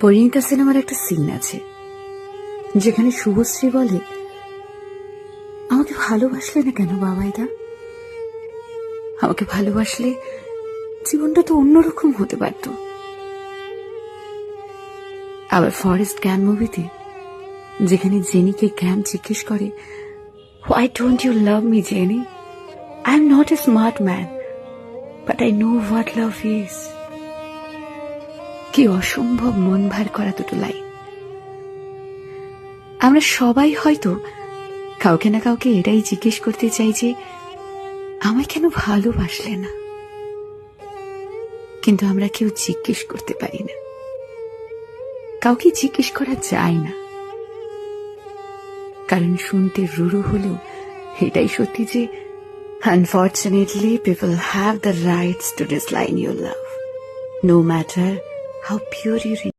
পরিণীতা সিনেমার একটা সিন আছে যেখানে শুভশ্রী বলে, আমাকে ভালোবাসলে না কেন বাবাইদা? আমাকে ভালোবাসলে জীবনটা তো অন্যরকম হতে পারত। আবার ফরেস্ট গ্যাম্প মুভিতে যেখানে জেনিকে গ্যাম্প জিজ্ঞেস করে, why don't you love me Jenny? I am not a smart man, but I know what love is. কি অসম্ভব মন ভার করা দুটো লাইন। আমরা সবাই হয়তো কাউকে না কাউকে এটাই জিজ্ঞেস করতে চাই যে, আমায় কেন ভালোবাসলে না? কিন্তু আমরা কেউ জিজ্ঞেস করতে পারি না, কাউকে জিজ্ঞেস করা যায় না, কারণ শুনতে রুড়ো হলেও এটাই সত্যি যে unfortunately people have the rights to dislike your love, no matter how pure you